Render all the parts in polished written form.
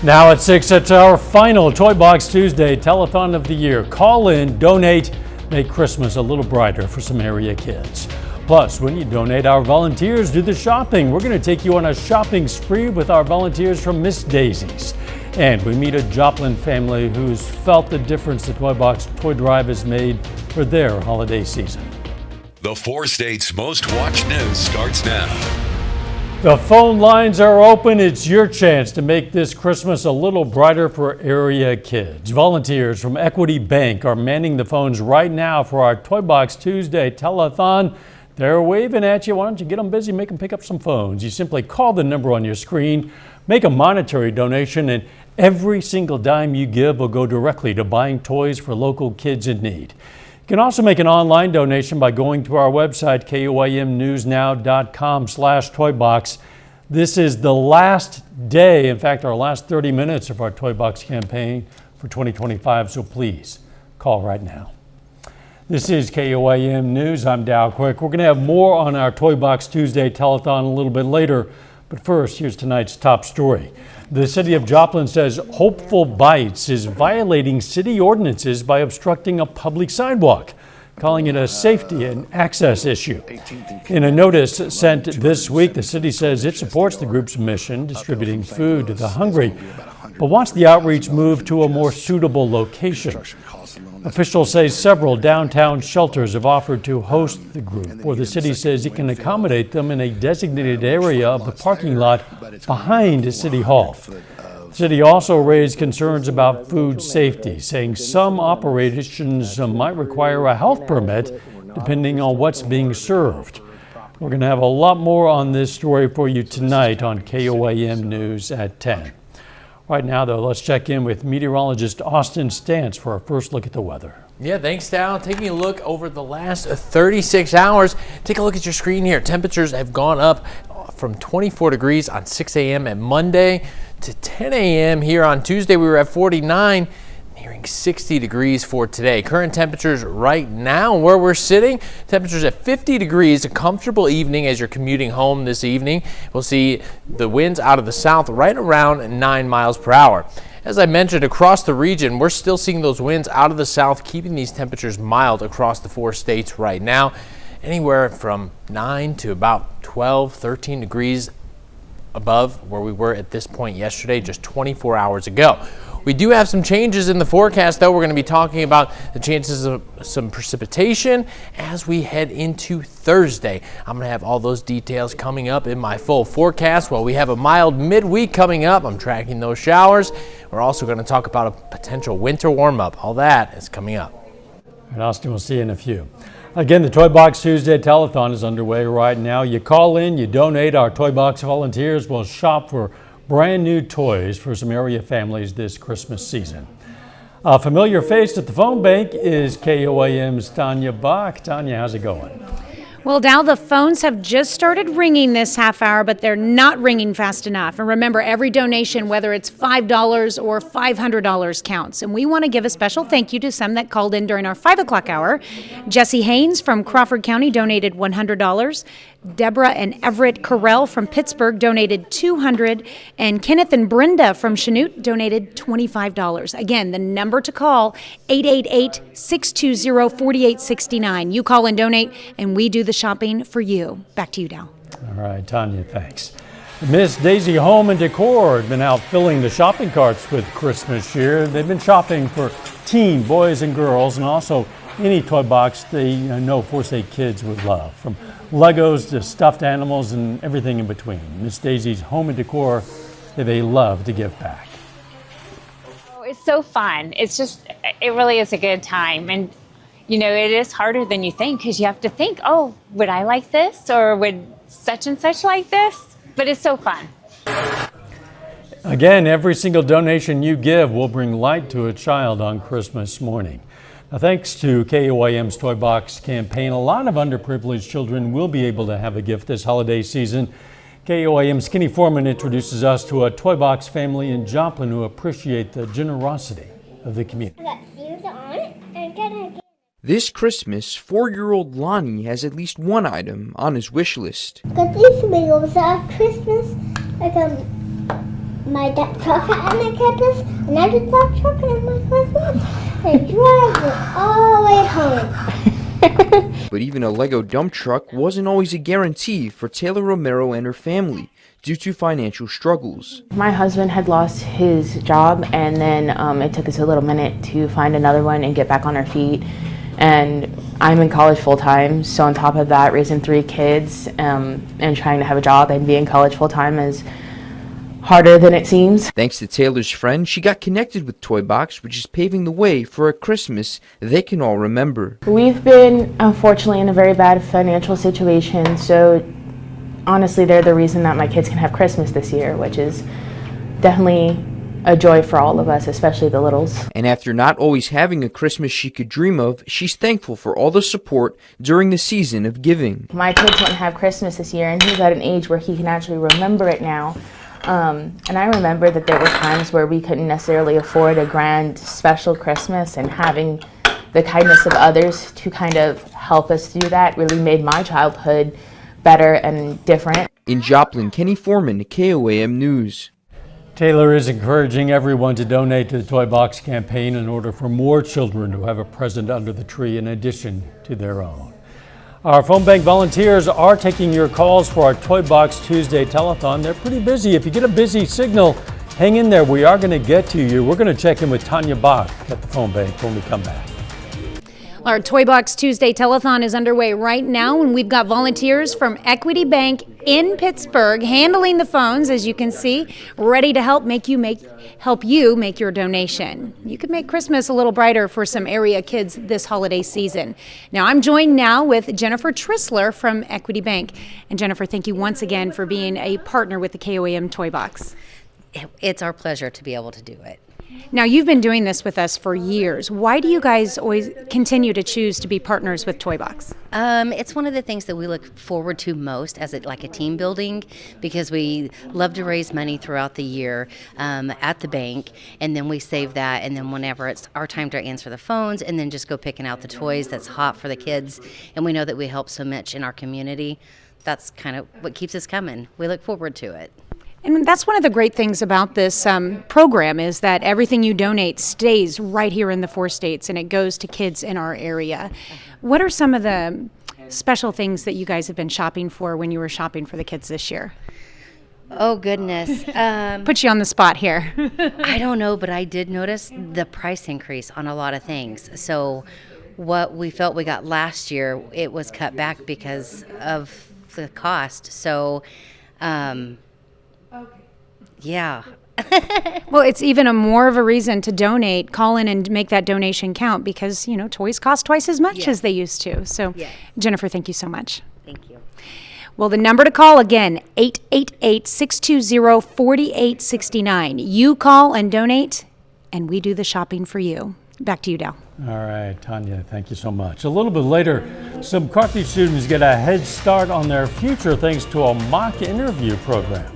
Now at 6, it's our final Toy Box Tuesday telethon of the year. Call in, donate, make Christmas a little brighter for some area kids. Plus, when you donate, our volunteers do the shopping. We're going to take you on a shopping spree with our volunteers from Miss Daisy's. And we meet a Joplin family who's felt the difference the Toy Box Toy Drive has made for their holiday season. The 4 states' most watched news starts now. The phone lines are open. It's your chance to make this Christmas a little brighter for area kids. Volunteers from Equity Bank are manning the phones right now for our Toy Box Tuesday telethon. They're waving at you. Why don't you get them busy, make them pick up some phones. You simply call the number on your screen, make a monetary donation, and every single dime you give will go directly to buying toys for local kids in need. You can also make an online donation by going to our website, KOAMnewsnow.com/toybox. This is the last day, in fact, our last 30 minutes of our Toy Box campaign for 2025, so please call right now. This is KOAM News. I'm Dow Quick. We're going to have more on our Toy Box Tuesday telethon a little bit later, but first, here's tonight's top story. The city of Joplin says Hopeful Bites is violating city ordinances by obstructing a public sidewalk, calling it a safety and access issue. In a notice sent this week, the city says it supports the group's mission, distributing food to the hungry, but wants the outreach moved to a more suitable location. Officials say several downtown shelters have offered to host the group, or the city says it can accommodate them in a designated area of the parking lot behind City Hall. The city also raised concerns about food safety, saying some operations might require a health permit depending on what's being served. We're going to have a lot more on this story for you tonight on KOAM News at 10. Right now, though, let's check in with meteorologist Austin Stantz for our first look at the weather. Yeah, thanks, Dow. Taking a look over the last 36 hours, take a look at your screen here. Temperatures have gone up from 24 degrees on 6 a.m. at Monday to 10 a.m. here on Tuesday. We were at 49, nearing 60 degrees for today. Current temperatures right now where we're sitting, temperatures at 50 degrees, a comfortable evening as you're commuting home this evening. We'll see the winds out of the south right around 9 miles per hour. As I mentioned, across the region, we're still seeing those winds out of the south, keeping these temperatures mild across the 4 states right now. Anywhere from 9 to about 12, 13 degrees above where we were at this point yesterday, just 24 hours ago. We do have some changes in the forecast, though. We're going to be talking about the chances of some precipitation as we head into Thursday. I'm going to have all those details coming up in my full forecast. While we have a mild midweek coming up, I'm tracking those showers. We're also going to talk about a potential winter warm-up. All that is coming up. And Austin, we'll see you in a few. Again, the Toy Box Tuesday telethon is underway right now. You call in, you donate. Our Toy Box volunteers will shop for brand new toys for some area families this Christmas season. A familiar face at the phone bank is KOAM's Tanya Bach. Tanya, how's it going? Well, Dow, the phones have just started ringing this half hour, but they're not ringing fast enough. And remember, every donation, whether it's $5 or $500, counts. And we want to give a special thank you to some that called in during our 5 o'clock hour. Jesse Haynes from Crawford County donated $100. Deborah and Everett Carell from Pittsburgh donated $200, and Kenneth and Brenda from Chanute donated $25. Again, the number to call, 888-620-4869. You call and donate, and we do the shopping for you. Back to you, Dow. All right, Tanya, thanks. Miss Daisy Home and Decor have been out filling the shopping carts with Christmas cheer. They've been shopping for teen boys and girls, and also any toy box they know 4 State kids would love, from Legos to stuffed animals and everything in between. Miss Daisy's Home and Decor, they love to give back. Oh, it's so fun. It really is a good time. And, you know, it is harder than you think because you have to think, oh, would I like this? Or would such and such like this? But it's so fun. Again, every single donation you give will bring light to a child on Christmas morning. Now, thanks to KOAM's Toy Box campaign, a lot of underprivileged children will be able to have a gift this holiday season. KOAM's Skinny Foreman introduces us to a Toy Box family in Joplin who appreciate the generosity of the community. This Christmas, 4-year-old Lonnie has at least one item on his wish list. Got these bagels at Christmas. I got my dad's truck at my campus, another dog truck at my Christmas, and drive it all the way home. But even a Lego dump truck wasn't always a guarantee for Taylor Romero and her family due to financial struggles. My husband had lost his job, and then it took us a little minute to find another one and get back on our feet. And I'm in college full-time, so on top of that, raising 3 kids and trying to have a job and be in college full-time is harder than it seems. Thanks to Taylor's friend, she got connected with Toy Box, which is paving the way for a Christmas they can all remember. We've been, unfortunately, in a very bad financial situation, so honestly, they're the reason that my kids can have Christmas this year, which is definitely a joy for all of us, especially the littles. And after not always having a Christmas she could dream of, she's thankful for all the support during the season of giving. My kids wouldn't have Christmas this year, and he's at an age where he can actually remember it now. And I remember that there were times where we couldn't necessarily afford a grand special Christmas, and having the kindness of others to kind of help us through that really made my childhood better and different. In Joplin, Kenny Foreman, KOAM News. Taylor is encouraging everyone to donate to the Toy Box campaign in order for more children to have a present under the tree in addition to their own. Our phone bank volunteers are taking your calls for our Toy Box Tuesday telethon. They're pretty busy. If you get a busy signal, hang in there. We are going to get to you. We're going to check in with Tanya Bach at the phone bank when we come back. Our Toy Box Tuesday telethon is underway right now, and we've got volunteers from Equity Bank in Pittsburgh handling the phones, as you can see, ready to help you make your donation. You could make Christmas a little brighter for some area kids this holiday season. Now, I'm joined now with Jennifer Trissler from Equity Bank. And Jennifer, thank you once again for being a partner with the KOAM Toy Box. It's our pleasure to be able to do it. Now, you've been doing this with us for years. Why do you guys always continue to choose to be partners with Toy Box? It's one of the things that we look forward to most as like a team building, because we love to raise money throughout the year at the bank, and then we save that, and then whenever it's our time to answer the phones, and then just go picking out the toys that's hot for the kids, and we know that we help so much in our community. That's kind of what keeps us coming. We look forward to it. And that's one of the great things about this program is that everything you donate stays right here in the 4 states, and it goes to kids in our area. What are some of the special things that you guys have been shopping for when you were shopping for the kids this year? Oh, goodness. Put you on the spot here. I don't know, but I did notice the price increase on a lot of things. So what we felt we got last year, it was cut back because of the cost. So, yeah. Well, it's even more of a reason to donate. Call in and make that donation count, because, toys cost twice as much as they used to. So, Jennifer, thank you so much. Thank you. Well, the number to call again, 888-620-4869. You call and donate, and we do the shopping for you. Back to you, Dal. All right, Tanya, thank you so much. A little bit later, some Carthage students get a head start on their future thanks to a mock interview program.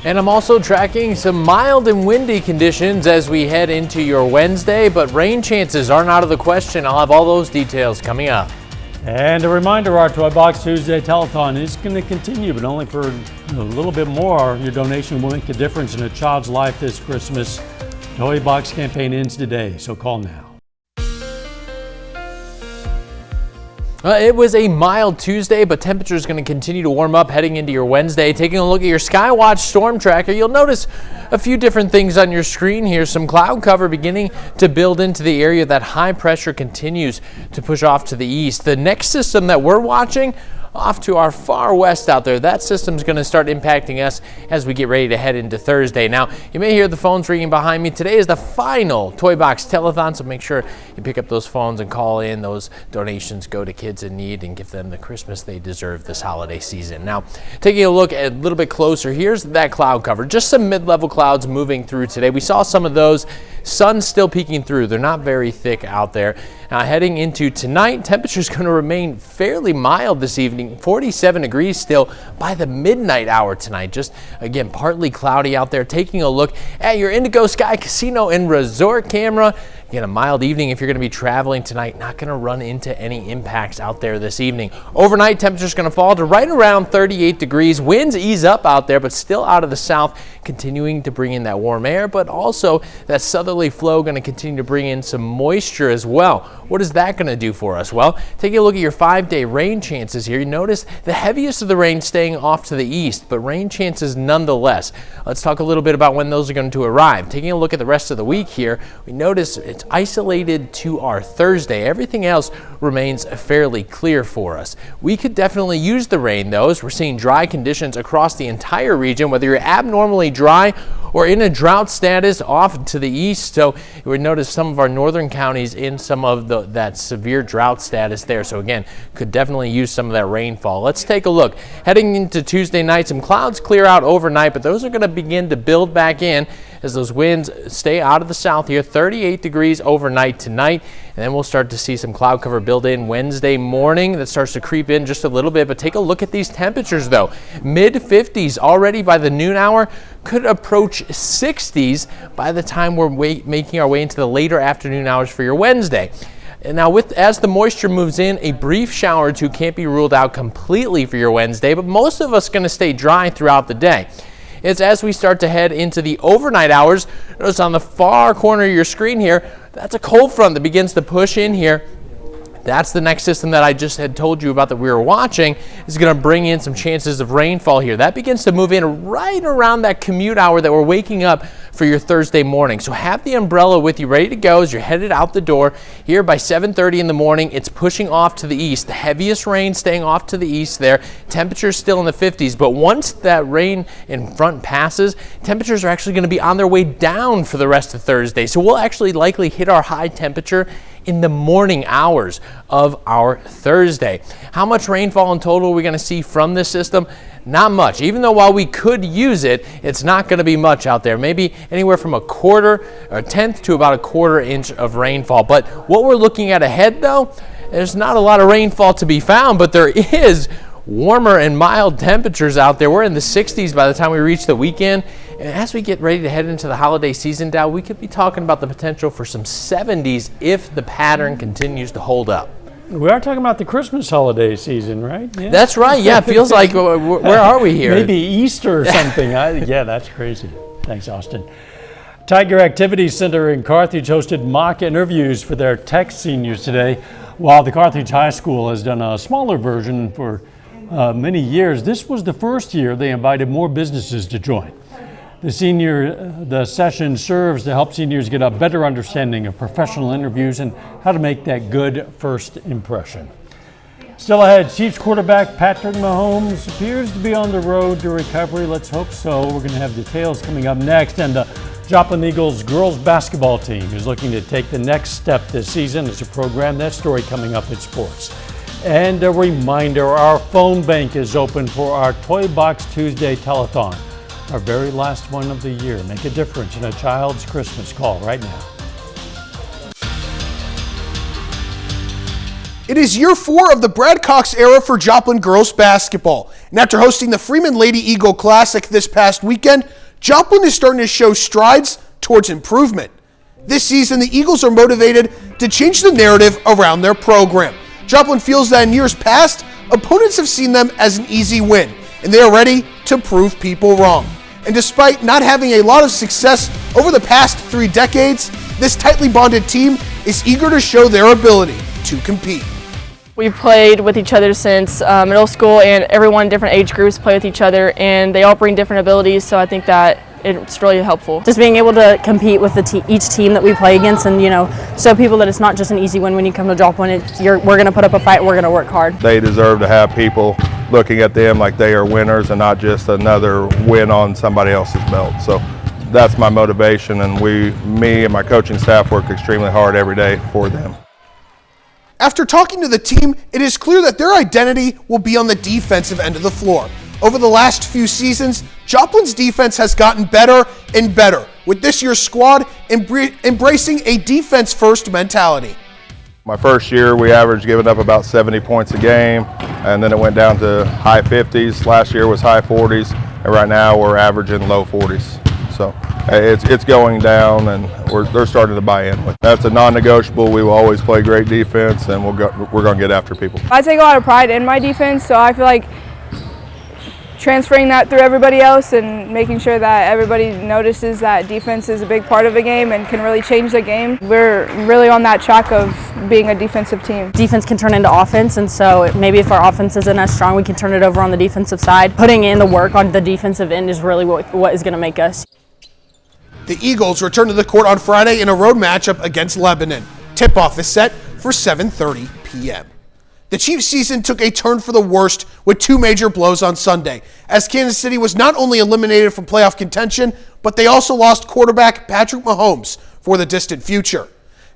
And I'm also tracking some mild and windy conditions as we head into your Wednesday, but rain chances aren't out of the question. I'll have all those details coming up. And a reminder, our Toy Box Tuesday telethon is going to continue, but only for a little bit more. Your donation will make a difference in a child's life this Christmas. Toy Box campaign ends today, so call now. It was a mild Tuesday, but temperatures going to continue to warm up heading into your Wednesday. Taking a look at your Skywatch storm tracker, you'll notice a few different things on your screen here. Some cloud cover beginning to build into the area. That high pressure continues to push off to the east. The next system that we're watching off to our far west out there, that system's going to start impacting us as we get ready to head into Thursday. Now, you may hear the phones ringing behind me. Today is the final Toy Box telethon, so make sure you pick up those phones and call in. Those donations go to kids in need and give them the Christmas they deserve this holiday season. Now, taking a look at a little bit closer, here's that cloud cover. Just some mid-level clouds moving through today. We saw some of those. Sun still peeking through. They're not very thick out there. Now, heading into tonight, temperature's going to remain fairly mild this evening. 47 degrees still by the midnight hour tonight. Just, again, partly cloudy out there. Taking a look at your Indigo Sky Casino and Resort camera. Again, a mild evening if you're going to be traveling tonight. Not going to run into any impacts out there this evening. Overnight, temperature's going to fall to right around 38 degrees. Winds ease up out there, but still out of the south, continuing to bring in that warm air, but also that southerly flow going to continue to bring in some moisture as well. What is that going to do for us? Well, take a look at your 5-day rain chances here. You notice the heaviest of the rain staying off to the east, but rain chances nonetheless. Let's talk a little bit about when those are going to arrive. Taking a look at the rest of the week here, we notice it's isolated to our Thursday. Everything else remains fairly clear for us. We could definitely use the rain though, as we're seeing dry conditions across the entire region, whether you're abnormally dry or in a drought status off to the east. So you would notice some of our northern counties in some of that severe drought status there. So again, could definitely use some of that rainfall. Let's take a look. Heading into Tuesday night, some clouds clear out overnight, but those are going to begin to build back in as those winds stay out of the south here. 38 degrees overnight tonight, and then we'll start to see some cloud cover build in Wednesday morning. That starts to creep in just a little bit, but take a look at these temperatures though. Mid 50s already by the noon hour, could approach 60s by the time we're making our way into the later afternoon hours for your Wednesday. And now as the moisture moves in, a brief shower or two can't be ruled out completely for your Wednesday, but most of us going to stay dry throughout the day. It's as we start to head into the overnight hours. Notice on the far corner of your screen here, that's a cold front that begins to push in here. That's the next system that I just had told you about that we were watching is going to bring in some chances of rainfall here. That begins to move in right around that commute hour that we're waking up for your Thursday morning. So have the umbrella with you ready to go as you're headed out the door. Here by 7:30 in the morning, it's pushing off to the east. The heaviest rain staying off to the east there. Temperatures still in the 50s, but once that rain in front passes, temperatures are actually going to be on their way down for the rest of Thursday. So we'll actually likely hit our high temperature in the morning hours of our Thursday. How much rainfall in total are we going to see from this system? Not much. Even though while we could use it, it's not going to be much out there. Maybe anywhere from a quarter or a tenth to about a quarter inch of rainfall. But what we're looking at ahead though, there's not a lot of rainfall to be found, but there is warmer and mild temperatures out there. We're in the 60s by the time we reach the weekend. And as we get ready to head into the holiday season, Dow, we could be talking about the potential for some 70s if the pattern continues to hold up. We are talking about the Christmas holiday season, right? Yeah. That's right. Yeah, it feels like, where are we here? Maybe Easter or something. Yeah, that's crazy. Thanks, Austin. Tiger Activity Center in Carthage hosted mock interviews for their tech seniors today. While the Carthage High School has done a smaller version for many years, this was the first year they invited more businesses to join. The session serves to help seniors get a better understanding of professional interviews and how to make that good first impression. Still ahead, Chiefs quarterback Patrick Mahomes appears to be on the road to recovery. Let's hope so. We're going to have details coming up next. And the Joplin Eagles girls basketball team is looking to take the next step this season as a program. That story coming up in sports. And a reminder, our phone bank is open for our Toy Box Tuesday telethon. Our very last one of the year. Make a difference in a child's Christmas. Call right now. It is year 4 of the Brad Cox era for Joplin girls basketball. And after hosting the Freeman Lady Eagle Classic this past weekend, Joplin is starting to show strides towards improvement. This season, the Eagles are motivated to change the narrative around their program. Joplin feels that in years past, opponents have seen them as an easy win, and they are ready to prove people wrong. And despite not having a lot of success over the past 3 decades, this tightly bonded team is eager to show their ability to compete. We've played with each other since middle school, and everyone in different age groups play with each other, and they all bring different abilities, so I think that it's really helpful. Just being able to compete with each team that we play against and, show people that it's not just an easy win when you come to Joplin. We're going to put up a fight, we're going to work hard. They deserve to have people looking at them like they are winners and not just another win on somebody else's belt. So that's my motivation, and me and my coaching staff work extremely hard every day for them. After talking to the team, it is clear that their identity will be on the defensive end of the floor. Over the last few seasons, Joplin's defense has gotten better and better, with this year's squad embracing a defense-first mentality. My first year, we averaged giving up about 70 points a game, and then it went down to high 50s. Last year was high 40s, and right now we're averaging low 40s. So it's going down, and they're starting to buy in. That's a non-negotiable. We will always play great defense, and we're going to get after people. I take a lot of pride in my defense, so I feel like transferring that through everybody else and making sure that everybody notices that defense is a big part of the game and can really change the game. We're really on that track of being a defensive team. Defense can turn into offense, and so maybe if our offense isn't as strong, we can turn it over on the defensive side. Putting in the work on the defensive end is really what is going to make us. The Eagles return to the court on Friday in a road matchup against Lebanon. Tip-off is set for 7:30 p.m. The Chiefs' season took a turn for the worst with two major blows on Sunday, as Kansas City was not only eliminated from playoff contention, but they also lost quarterback Patrick Mahomes for the distant future.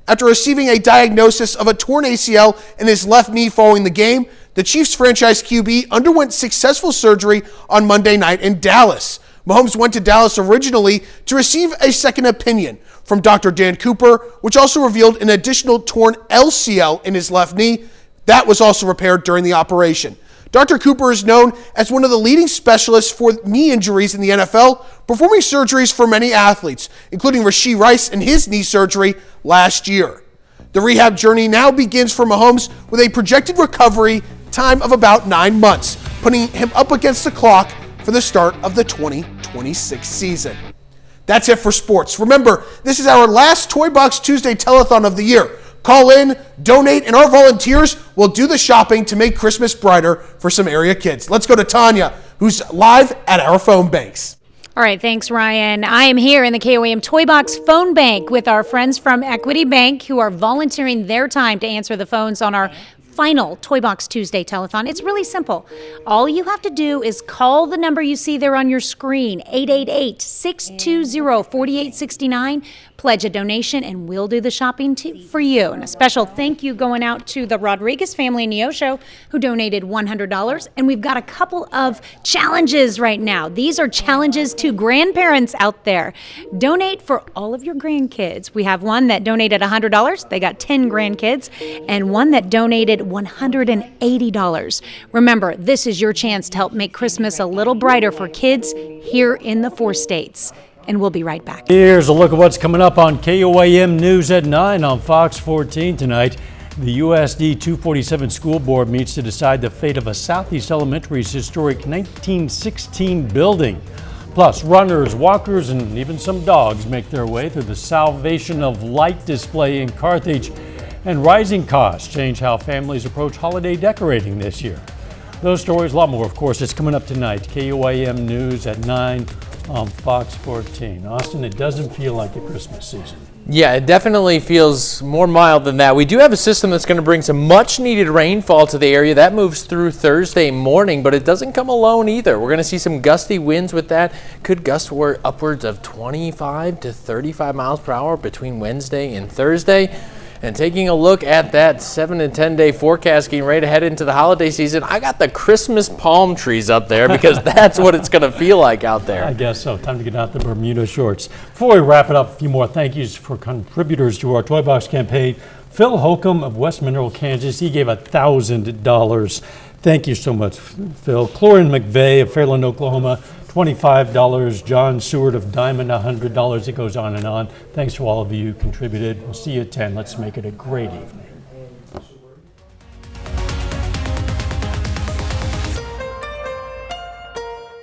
After receiving a diagnosis of a torn ACL in his left knee following the game, the Chiefs franchise QB underwent successful surgery on Monday night in Dallas. Mahomes went to Dallas originally to receive a second opinion from Dr. Dan Cooper, which also revealed an additional torn LCL in his left knee. That was also repaired during the operation. Dr. Cooper is known as one of the leading specialists for knee injuries in the NFL, performing surgeries for many athletes, including Rashee Rice and his knee surgery last year. The rehab journey now begins for Mahomes with a projected recovery time of about 9 months, putting him up against the clock for the start of the 2026 season. That's it for sports. Remember, this is our last Toy Box Tuesday telethon of the year. Call in, donate, and our volunteers will do the shopping to make Christmas brighter for some area kids. Let's go to Tanya, who's live at our phone banks. All right, thanks, Ryan. I am here in the KOAM Toy Box phone bank with our friends from Equity Bank who are volunteering their time to answer the phones on our final Toy Box Tuesday telethon. It's really simple. All you have to do is call the number you see there on your screen, 888-620-4869, pledge a donation, and we'll do the shopping for you. And a special thank you going out to the Rodriguez family in Neosho who donated $100. And we've got a couple of challenges right now. These are challenges to grandparents out there. Donate for all of your grandkids. We have one that donated $100. They got 10 grandkids. And one that donated $180. Remember, this is your chance to help make Christmas a little brighter for kids here in the 4 states. And we'll be right back. Here's a look at what's coming up on KOAM News at 9 on Fox 14 tonight. The USD 247 School Board meets to decide the fate of a Southeast Elementary's historic 1916 building. Plus, runners, walkers, and even some dogs make their way through the Salvation of Light display in Carthage. And rising costs change how families approach holiday decorating this year. Those stories, a lot more, of course, is coming up tonight. KOAM News at 9 on Fox 14. Austin, it doesn't feel like the Christmas season. Yeah, it definitely feels more mild than that. We do have a system that's going to bring some much needed rainfall to the area. That moves through Thursday morning, but it doesn't come alone either. We're going to see some gusty winds with that. Could gust upwards of 25 to 35 miles per hour between Wednesday and Thursday. And taking a look at that 7 to 10 day forecast getting ready to head into the holiday season, I got the Christmas palm trees up there because that's what it's going to feel like out there. I guess so. Time to get out the Bermuda shorts. Before we wrap it up, a few more thank yous for contributors to our Toy Box campaign. Phil Holcomb of West Mineral, Kansas, he gave $1,000. Thank you so much, Phil. Clorin McVeigh of Fairland, Oklahoma, $25. John Seward of Diamond, $100. It goes on and on. Thanks to all of you who contributed. We'll see you at 10. Let's make it a great evening.